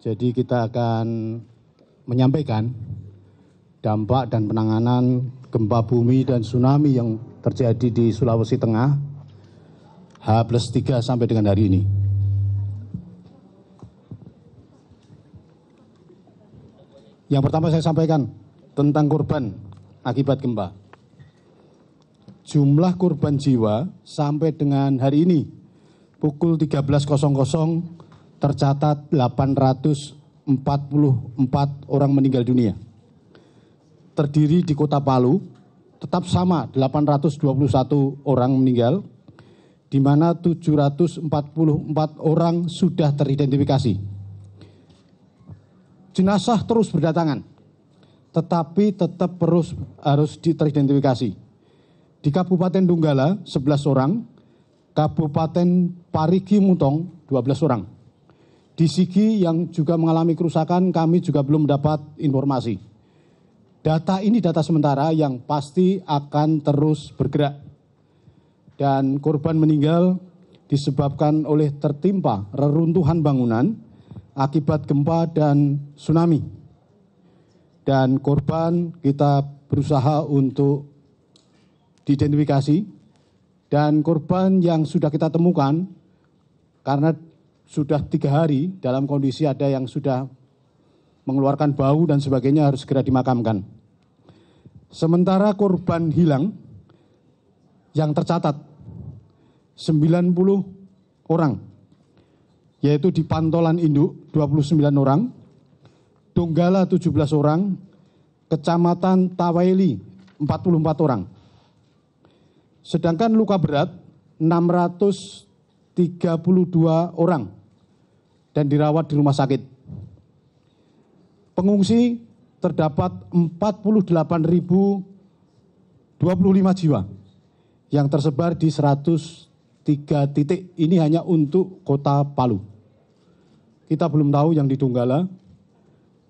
Jadi kita akan menyampaikan dampak dan penanganan gempa bumi dan tsunami yang terjadi di Sulawesi Tengah H+3 sampai dengan hari ini. Yang pertama saya sampaikan tentang korban akibat gempa. Jumlah korban jiwa sampai dengan hari ini pukul 13.00 tercatat 844 orang meninggal dunia. Terdiri di Kota Palu tetap sama 821 orang meninggal, di mana 744 orang sudah teridentifikasi. Jenazah terus berdatangan, tetapi tetap harus teridentifikasi. Di Kabupaten Donggala 11 orang, Kabupaten Parigi Mutong 12 orang. Di Sigi yang juga mengalami kerusakan kami juga belum mendapat informasi. Data ini data sementara yang pasti akan terus bergerak. Dan korban meninggal disebabkan oleh tertimpa reruntuhan bangunan akibat gempa dan tsunami. Dan korban kita berusaha untuk diidentifikasi, dan korban yang sudah kita temukan karena sudah 3 hari dalam kondisi ada yang sudah mengeluarkan bau dan sebagainya harus segera dimakamkan. Sementara korban hilang yang tercatat 90 orang, yaitu di Pantolan Induk 29 orang, Donggala 17 orang, Kecamatan Tawaili 44 orang. Sedangkan luka berat 632 orang dan dirawat di rumah sakit. Pengungsi terdapat 48.025 jiwa yang tersebar di 103 titik. Ini hanya untuk Kota Palu. Kita belum tahu yang di Donggala,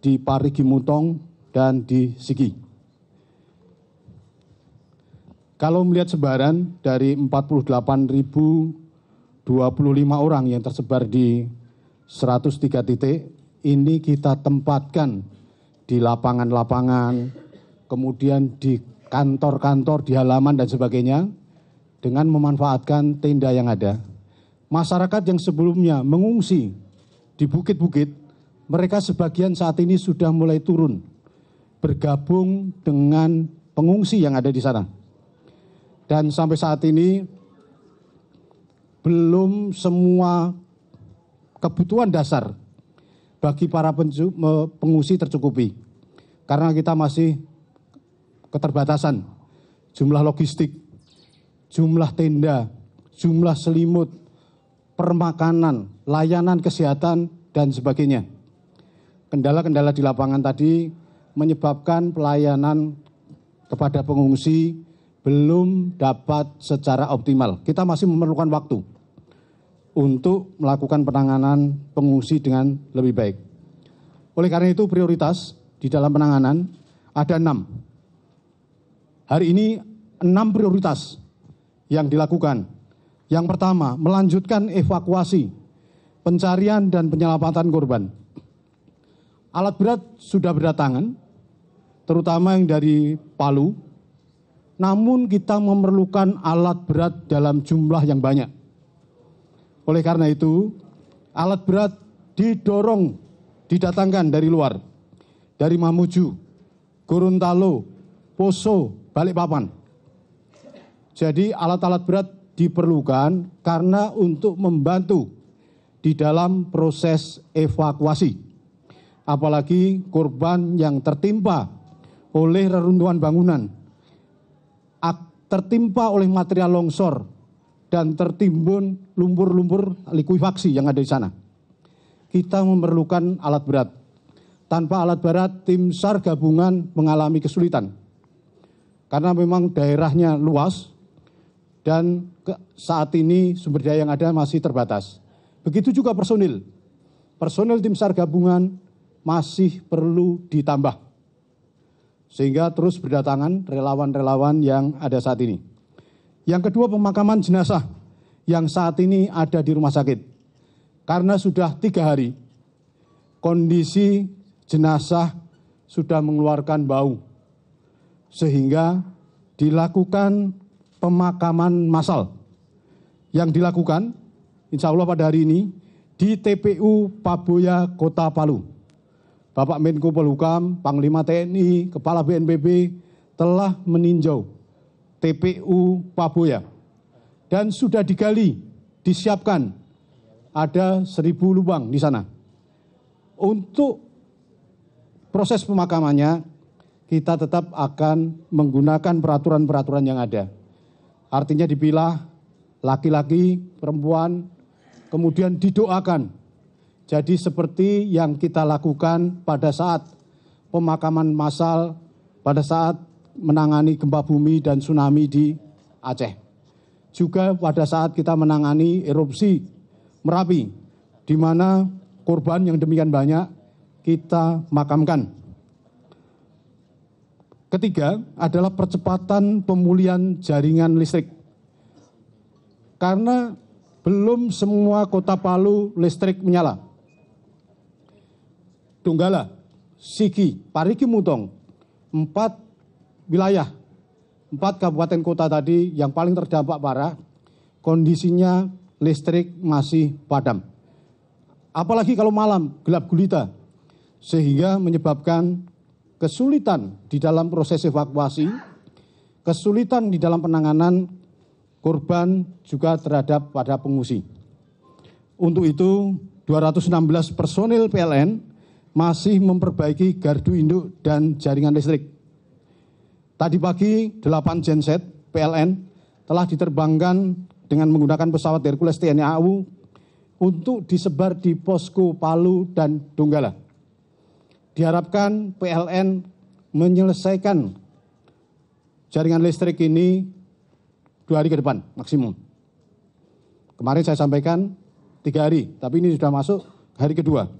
di Parigi Mutong, dan di Sigi. Kalau melihat sebaran dari 48.025 orang yang tersebar di 103 titik, ini kita tempatkan di lapangan-lapangan, kemudian di kantor-kantor, di halaman dan sebagainya, dengan memanfaatkan tenda yang ada. Masyarakat yang sebelumnya mengungsi di bukit-bukit, mereka sebagian saat ini sudah mulai turun, bergabung dengan pengungsi yang ada di sana. Dan sampai saat ini belum semua kebutuhan dasar bagi para pengungsi tercukupi. Karena kita masih keterbatasan jumlah logistik, jumlah tenda, jumlah selimut, permakanan, layanan kesehatan, dan sebagainya. Kendala-kendala di lapangan tadi menyebabkan pelayanan kepada pengungsi belum dapat secara optimal. Kita masih memerlukan waktu untuk melakukan penanganan pengungsi dengan lebih baik. Oleh karena itu prioritas di dalam penanganan ada 6. Hari ini 6 prioritas yang dilakukan. Yang pertama, melanjutkan evakuasi, pencarian dan penyelamatan korban. Alat berat sudah berdatangan, terutama yang dari Palu. Namun kita memerlukan alat berat dalam jumlah yang banyak. Oleh karena itu, alat berat didatangkan dari luar, dari Mamuju, Gorontalo, Poso, Balikpapan. Jadi alat-alat berat diperlukan karena untuk membantu di dalam proses evakuasi. Apalagi korban yang tertimpa oleh reruntuhan bangunan, tertimpa oleh material longsor, dan tertimbun lumpur-lumpur likuifaksi yang ada di sana. Kita memerlukan alat berat. Tanpa alat berat, tim SAR gabungan mengalami kesulitan. Karena memang daerahnya luas, dan saat ini sumber daya yang ada masih terbatas. Begitu juga personil. Personil tim SAR gabungan masih perlu ditambah. Sehingga terus berdatangan relawan-relawan yang ada saat ini. Yang kedua, pemakaman jenazah yang saat ini ada di rumah sakit. Karena sudah 3 hari kondisi jenazah sudah mengeluarkan bau, sehingga dilakukan pemakaman massal yang dilakukan insya Allah pada hari ini di TPU Paboya, Kota Palu. Bapak Menko Polhukam, Panglima TNI, Kepala BNPB telah meninjau TPU Paboya dan sudah digali, disiapkan ada 1.000 lubang di sana. Untuk proses pemakamannya kita tetap akan menggunakan peraturan-peraturan yang ada. Artinya dipilah laki-laki, perempuan, kemudian didoakan. Jadi seperti yang kita lakukan pada saat pemakaman massal, pada saat menangani gempa bumi dan tsunami di Aceh. Juga pada saat kita menangani erupsi Merapi, di mana korban yang demikian banyak kita makamkan. Ketiga adalah percepatan pemulihan jaringan listrik. Karena belum semua Kota Palu listrik menyala. Donggala, Sigi, Parigi Mutong, 4 wilayah, 4 kabupaten kota tadi yang paling terdampak parah, kondisinya listrik masih padam. Apalagi kalau malam, gelap gulita, sehingga menyebabkan kesulitan di dalam proses evakuasi, kesulitan di dalam penanganan korban juga terhadap pada pengungsi. Untuk itu, 216 personil PLN masih memperbaiki gardu induk dan jaringan listrik. Tadi pagi 8 genset PLN telah diterbangkan dengan menggunakan pesawat Hercules TNI AU untuk disebar di posko Palu dan Donggala. Diharapkan PLN menyelesaikan jaringan listrik ini 2 hari ke depan maksimum. Kemarin saya sampaikan 3 hari, tapi ini sudah masuk hari kedua.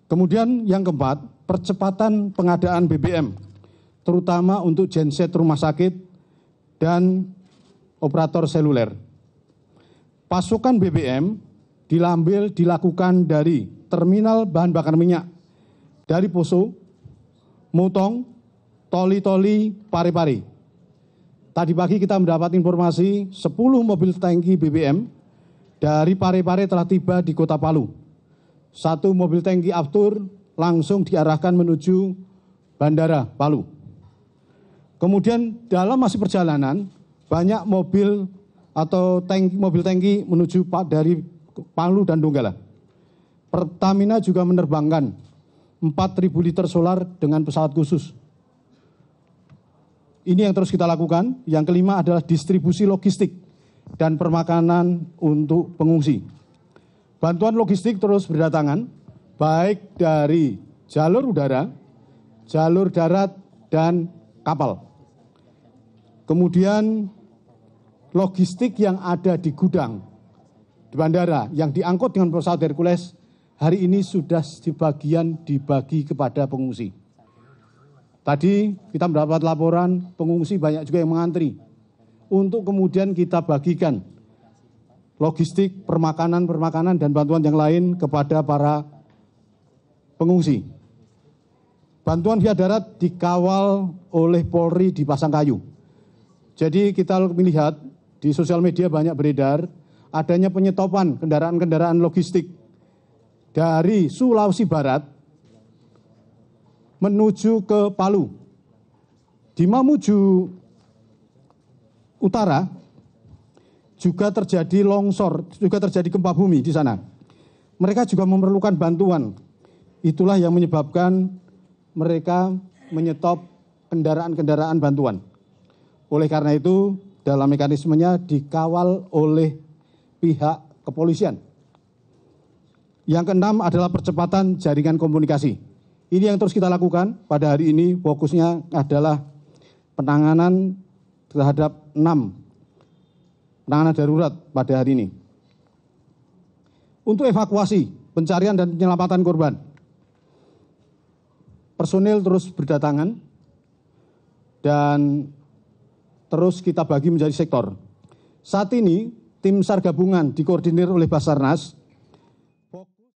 Kemudian yang keempat, percepatan pengadaan BBM, terutama untuk genset rumah sakit dan operator seluler. Pasokan BBM dilakukan dari terminal bahan bakar minyak, dari Poso, Mutong, Toli-Toli, Pare-Pare. Tadi pagi kita mendapat informasi 10 mobil tangki BBM dari Pare-Pare telah tiba di Kota Palu. 1 mobil tangki Aftur langsung diarahkan menuju Bandara Palu. Kemudian dalam masih perjalanan, banyak mobil atau mobil tangki menuju dari Palu dan Donggala. Pertamina juga menerbangkan 4.000 liter solar dengan pesawat khusus. Ini yang terus kita lakukan. Yang kelima adalah distribusi logistik dan permakanan untuk pengungsi. Bantuan logistik terus berdatangan, baik dari jalur udara, jalur darat, dan kapal. Kemudian logistik yang ada di gudang, di bandara, yang diangkut dengan pesawat Hercules, hari ini sudah sebagian dibagi kepada pengungsi. Tadi kita mendapat laporan pengungsi banyak juga yang mengantri, untuk kemudian kita bagikan logistik, permakanan, dan bantuan yang lain kepada para pengungsi. Bantuan via darat dikawal oleh Polri di Pasangkayu. Jadi kita melihat di sosial media banyak beredar adanya penyetopan kendaraan-kendaraan logistik dari Sulawesi Barat menuju ke Palu. Di Mamuju Utara juga terjadi longsor, juga terjadi gempa bumi di sana. Mereka juga memerlukan bantuan. Itulah yang menyebabkan mereka menyetop kendaraan-kendaraan bantuan. Oleh karena itu, dalam mekanismenya dikawal oleh pihak kepolisian. Yang keenam adalah percepatan jaringan komunikasi. Ini yang terus kita lakukan pada hari ini, fokusnya adalah penanganan terhadap 6 penanganan darurat pada hari ini. Untuk evakuasi, pencarian dan penyelamatan korban, personil terus berdatangan dan terus kita bagi menjadi sektor. Saat ini, tim SAR gabungan dikoordinir oleh Basarnas